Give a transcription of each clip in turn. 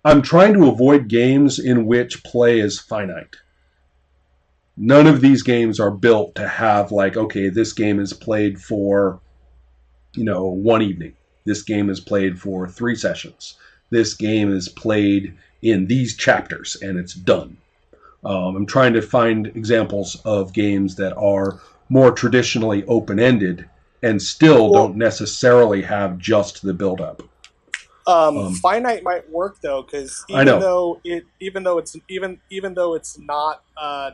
I'm trying to avoid games in which play is finite. None of these games are built to have like, okay, this game is played for, one evening. This game is played for 3 sessions. This game is played in these chapters and it's done. I'm trying to find examples of games that are more traditionally open-ended and still don't necessarily have just the build-up. Finite might work though, because I know. even though it's not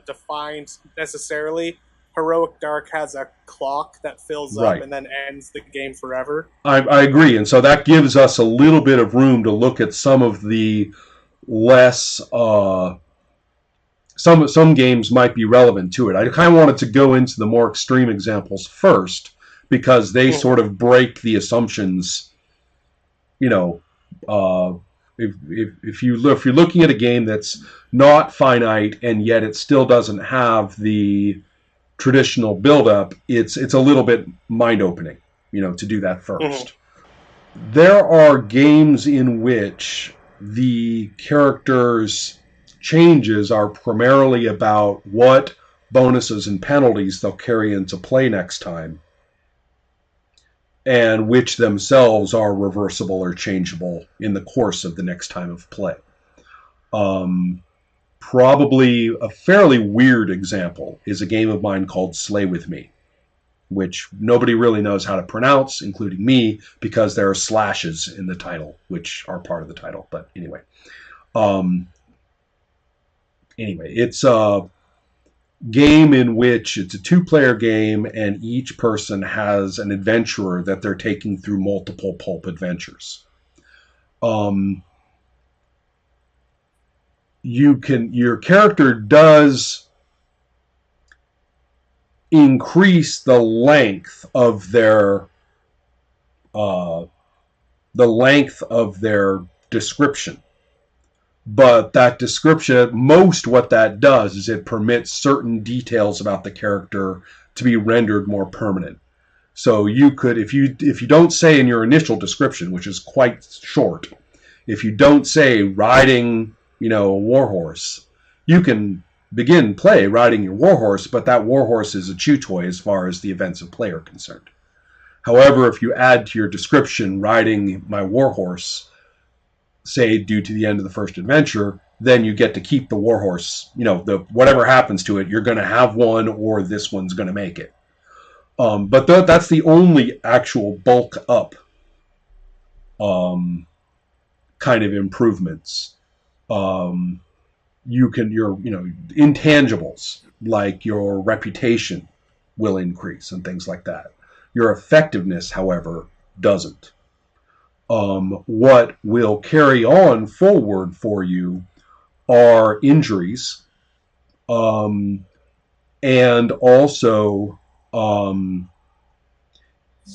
defined necessarily, Heroic Dark has a clock that fills up Right. and then ends the game forever. I agree. And so that gives us a little bit of room to look at some of the less some games might be relevant to it. I kind of wanted to go into the more extreme examples first because they sort of break the assumptions. If you're looking at a game that's not finite and yet it still doesn't have the traditional build-up, it's a little bit mind-opening, to do that first. There are games in which the characters' changes are primarily about what bonuses and penalties they'll carry into play next time, and which themselves are reversible or changeable in the course of the next time of play. Probably a fairly weird example is a game of mine called Slay With Me, which nobody really knows how to pronounce, including me, because there are slashes in the title, which are part of the title. But anyway, it's a game in which it's a 2-player game, and each person has an adventurer that they're taking through multiple pulp adventures. Your character does increase the length of their description. But that description, most what that does is it permits certain details about the character to be rendered more permanent. So you could, if you don't say in your initial description, which is quite short, if you don't say riding, a warhorse, you can begin play riding your warhorse, but that warhorse is a chew toy as far as the events of play are concerned. However, if you add to your description riding my warhorse, say due to the end of the first adventure, then you get to keep the warhorse. Whatever happens to it, you're going to have one, or this one's going to make it. But that's the only actual bulk up kind of improvements. Your intangibles like your reputation will increase and things like that. Your effectiveness, however, doesn't. What will carry on forward for you are injuries, and also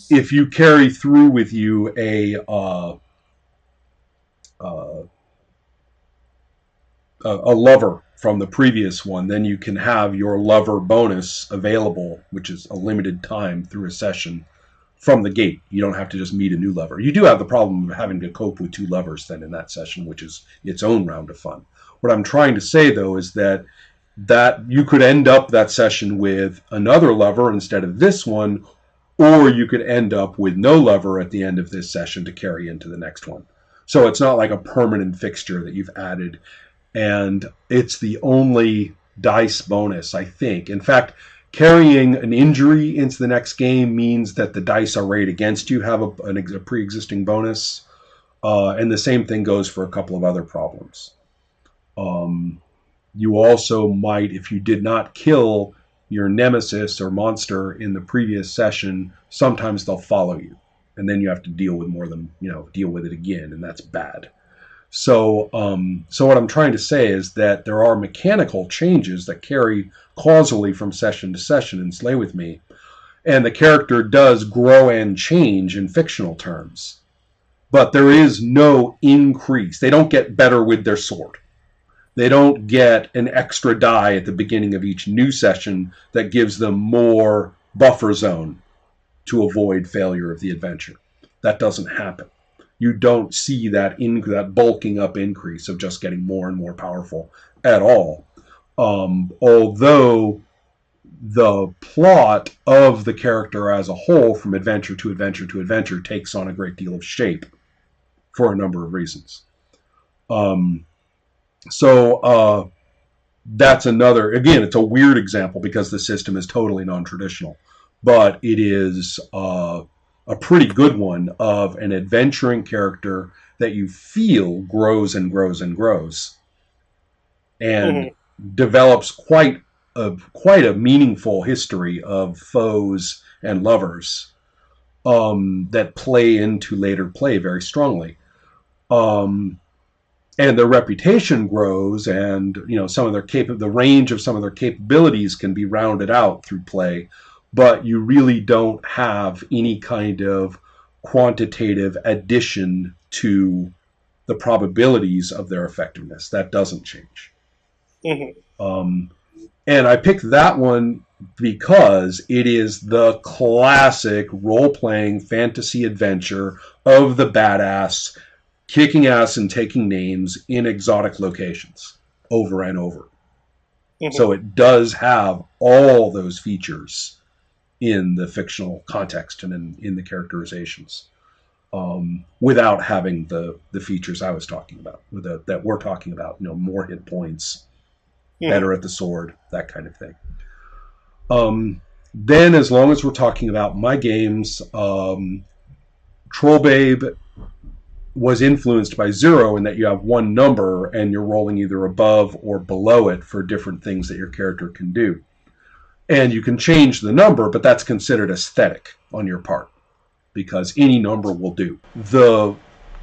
if you carry through with you a lover from the previous one, then you can have your lover bonus available, which is a limited time through a session from the gate. You don't have to just meet a new lover. You do have the problem of having to cope with 2 lovers then in that session, which is its own round of fun. What I'm trying to say, though, is that you could end up that session with another lover instead of this one, or you could end up with no lover at the end of this session to carry into the next one. So it's not like a permanent fixture that you've added, and it's the only dice bonus, I think. In fact, carrying an injury into the next game means that the dice arrayed against you have a pre-existing bonus, and the same thing goes for a couple of other problems. You also might, if you did not kill your nemesis or monster in the previous session, sometimes they'll follow you, and then you have to deal with it again, and that's bad. So what I'm trying to say is that there are mechanical changes that carry causally from session to session in Slay With Me, and the character does grow and change in fictional terms, but there is no increase. They don't get better with their sword. They don't get an extra die at the beginning of each new session that gives them more buffer zone to avoid failure of the adventure. That doesn't happen. you don't see that that bulking up increase of just getting more and more powerful at all. Although the plot of the character as a whole, from adventure to adventure to adventure, takes on a great deal of shape for a number of reasons. So that's another, again, it's a weird example because the system is totally non-traditional, but it is a pretty good one of an adventuring character that you feel grows and grows and grows, and develops quite a meaningful history of foes and lovers that play into later play very strongly. And their reputation grows, and some of their the range of some of their capabilities can be rounded out through play, but you really don't have any kind of quantitative addition to the probabilities of their effectiveness. That doesn't change. And I picked that one because it is the classic role-playing fantasy adventure of the badass kicking ass and taking names in exotic locations over and over. So it does have all those features in the fictional context and in the characterizations, without having the features I was talking about, that we're talking about, more hit points, better at the sword, that kind of thing. Then, as long as we're talking about my games, Trollbabe was influenced by Zero in that you have one number and you're rolling either above or below it for different things that your character can do. And you can change the number, but that's considered aesthetic on your part, because any number will do. The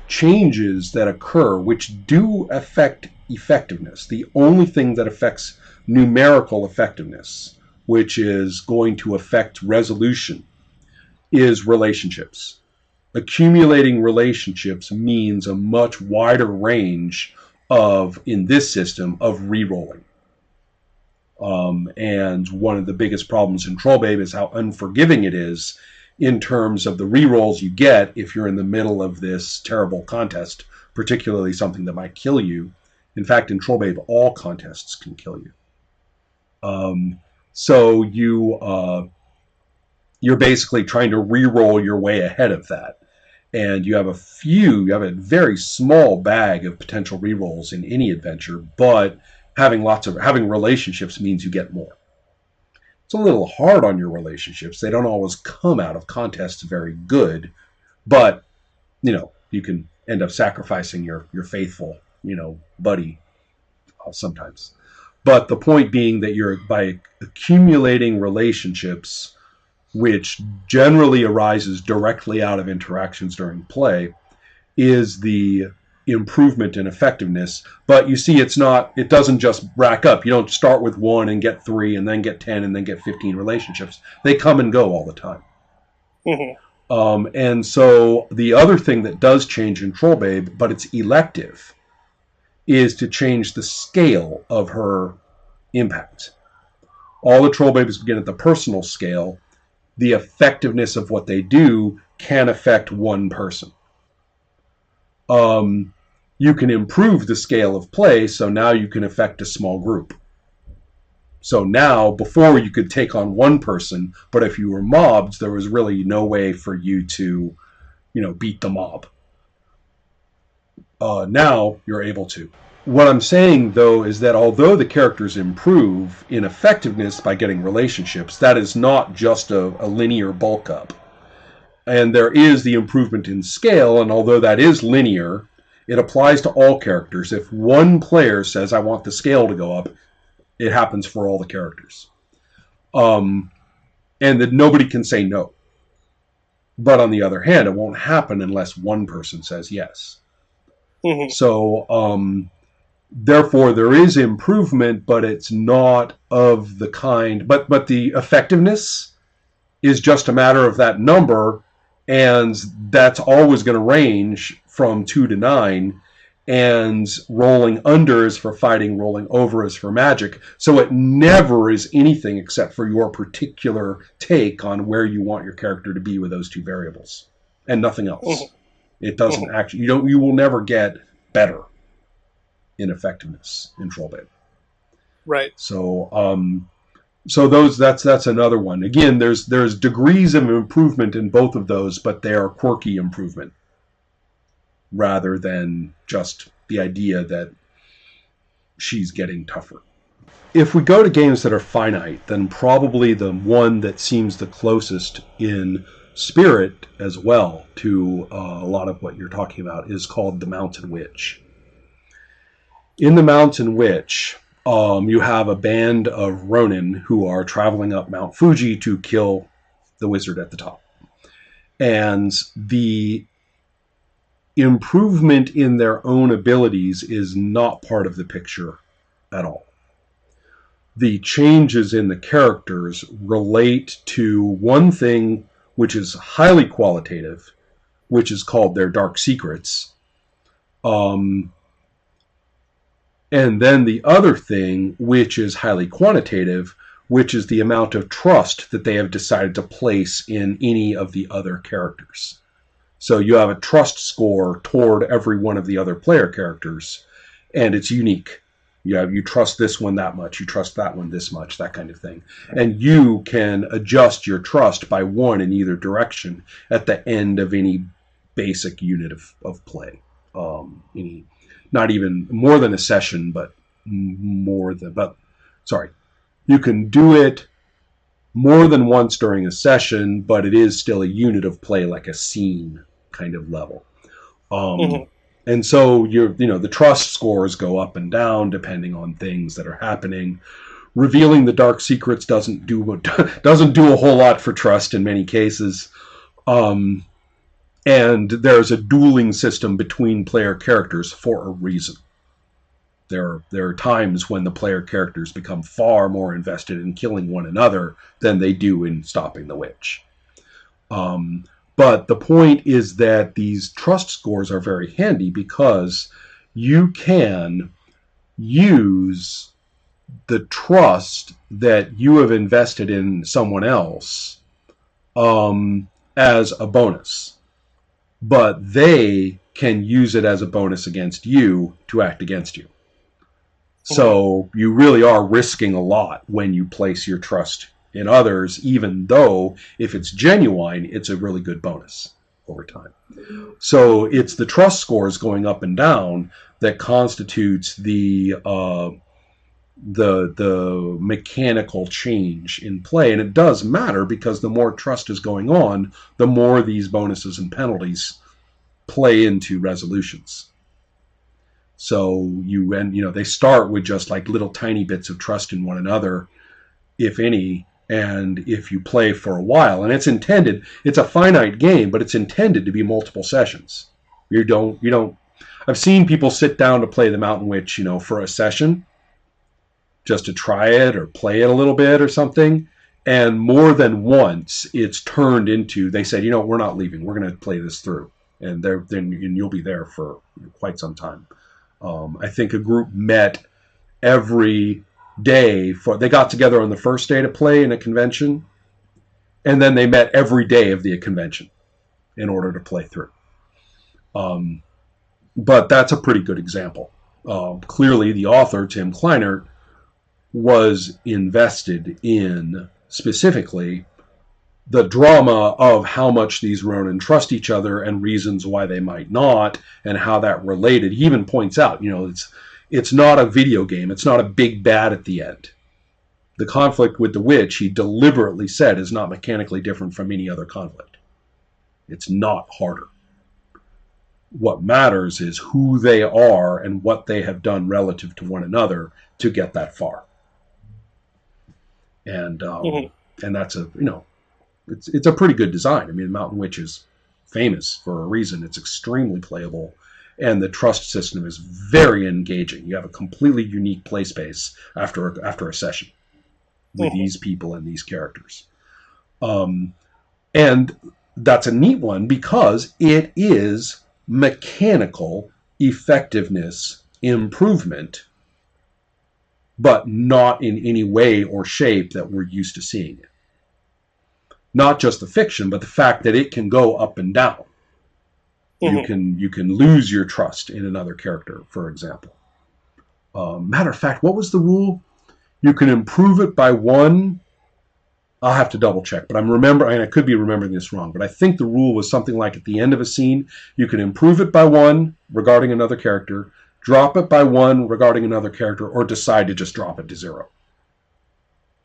changes that occur, which do affect effectiveness, the only thing that affects numerical effectiveness, which is going to affect resolution, is relationships. Accumulating relationships means a much wider range in this system, of re-rolling. And one of the biggest problems in Trollbabe is how unforgiving it is in terms of the re-rolls you get if you're in the middle of this terrible contest, particularly something that might kill you. In fact, in Trollbabe, all contests can kill you. So you're basically trying to re-roll your way ahead of that. And you have a very small bag of potential re-rolls in any adventure, but having relationships means you get more. It's a little hard on your relationships. They don't always come out of contests very good, but you can end up sacrificing your faithful, buddy sometimes. But the point being that by accumulating relationships, which generally arises directly out of interactions during play, is the improvement in effectiveness. But you see, it doesn't just rack up. You don't start with 1 and get 3 and then get 10 and then get 15 relationships. They come and go all the time. And so the other thing that does change in Trollbabe, but it's elective, is to change the scale of her impact. All the Trollbabes begin at the personal scale. The effectiveness of what they do can affect one person. You can improve the scale of play, so now you can affect a small group. So now, before you could take on one person, but if you were mobbed, there was really no way for you to, beat the mob. Now you're able to. What I'm saying, though, is that although the characters improve in effectiveness by getting relationships, that is not just a linear bulk up. And there is the improvement in scale, and although that is linear, it applies to all characters. If one player says, I want the scale to go up, it happens for all the characters. And that nobody can say no. But on the other hand, it won't happen unless one person says yes. So, therefore, there is improvement, but it's not of the kind. But the effectiveness is just a matter of that number, and that's always going to range from 2 to 9. And rolling under is for fighting, rolling over is for magic. So it never is anything except for your particular take on where you want your character to be with those two variables, and nothing else. It doesn't actually, you will never get better in effectiveness in Trollbait. Right. So that's another one. Again, there's degrees of improvement in both of those, but they are quirky improvement rather than just the idea that she's getting tougher. If we go to games that are finite, then probably the one that seems the closest in spirit as well to a lot of what you're talking about is called the Mountain Witch. In the Mountain Witch, you have a band of Ronin who are traveling up Mount Fuji to kill the wizard at the top. And the improvement in their own abilities is not part of the picture at all. The changes in the characters relate to one thing which is highly qualitative, which is called their dark secrets. And then the other thing, which is highly quantitative, which is the amount of trust that they have decided to place in any of the other characters. So you have a trust score toward every one of the other player characters, and it's unique. You trust this one that much, you trust that one this much, that kind of thing. And you can adjust your trust by one in either direction at the end of any basic unit of play. Not even more than a session, but you can do it more than once during a session, but it is still a unit of play, like a scene kind of level. And so the trust scores go up and down depending on things that are happening. Revealing the dark secrets doesn't do a whole lot for trust in many cases. And there's a dueling system between player characters for a reason. There are times when the player characters become far more invested in killing one another than they do in stopping the witch. But the point is that these trust scores are very handy because you can use the trust that you have invested in someone else as a bonus. But they can use it as a bonus against you to act against you. So you really are risking a lot when you place your trust in others, even though if it's genuine, it's a really good bonus over time. So it's the trust scores going up and down that constitutes the mechanical change in play. And it does matter because the more trust is going on, the more these bonuses and penalties play into resolutions. So they start with just like little tiny bits of trust in one another, if any. And if you play for a while, and it's a finite game, but it's intended to be multiple sessions. I've seen people sit down to play the Mountain Witch, for a session, just to try it or play it a little bit or something. And more than once, it's turned into, they said, we're not leaving. We're going to play this through. And then you'll be there for quite some time. I think a group met every day they got together on the first day to play in a convention, and then they met every day of the convention in order to play through. But that's a pretty good example. Clearly, the author, Tim Kleinert, was invested in specifically the drama of how much these Ronin trust each other and reasons why they might not, and how that related. He even points out, it's not a video game. It's not a big bad at the end. The conflict with the witch, he deliberately said, is not mechanically different from any other conflict. It's not harder. What matters is who they are and what they have done relative to one another to get that far. And and that's it's a pretty good design. I mean, Mountain Witch is famous for a reason. It's extremely playable. And the trust system is very engaging. You have a completely unique play space after a session with these people and these characters. And that's a neat one because it is mechanical effectiveness improvement, but not in any way or shape that we're used to seeing it. Not just the fiction, but the fact that it can go up and down. You can lose your trust in another character, for example. Matter of fact, what was the rule? You can improve it by one. I'll have to double check, but I could be remembering this wrong, but I think the rule was something like at the end of a scene, you can improve it by one regarding another character, drop it by one regarding another character, or decide to just drop it to 0.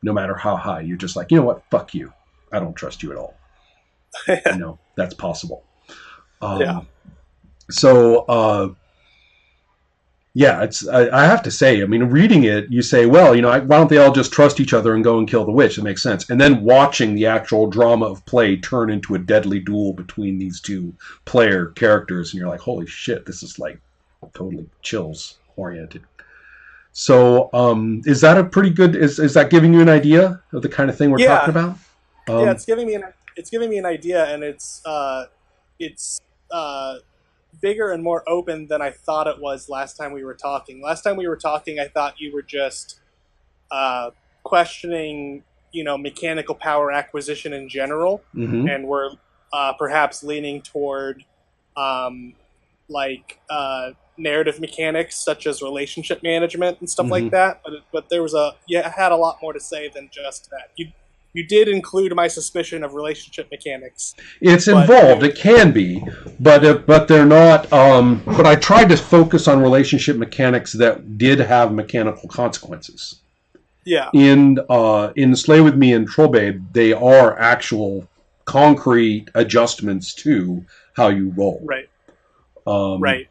No matter how high, you're just like, you know what, fuck you. I don't trust you at all. That's possible. So, I have to say, I mean, reading it, you say, well, why don't they all just trust each other and go and kill the witch? It makes sense. And then watching the actual drama of play turn into a deadly duel between these two player characters, and you're like, holy shit, this is like totally Chills oriented. So, is that a pretty good? Is that giving you an idea of the kind of thing we're talking about? It's giving me an idea, and it's bigger and more open than I thought it was last time we were talking. Last time we were talking, I thought you were just questioning, mechanical power acquisition in general, and we're perhaps leaning toward narrative mechanics such as relationship management and stuff like that. But there was I had a lot more to say than just that. You did include my suspicion of relationship mechanics. It's involved. It can be, but they're not. But I tried to focus on relationship mechanics that did have mechanical consequences. Yeah. In Slay With Me and Trollbabe, they are actual concrete adjustments to how you roll. Right. Right.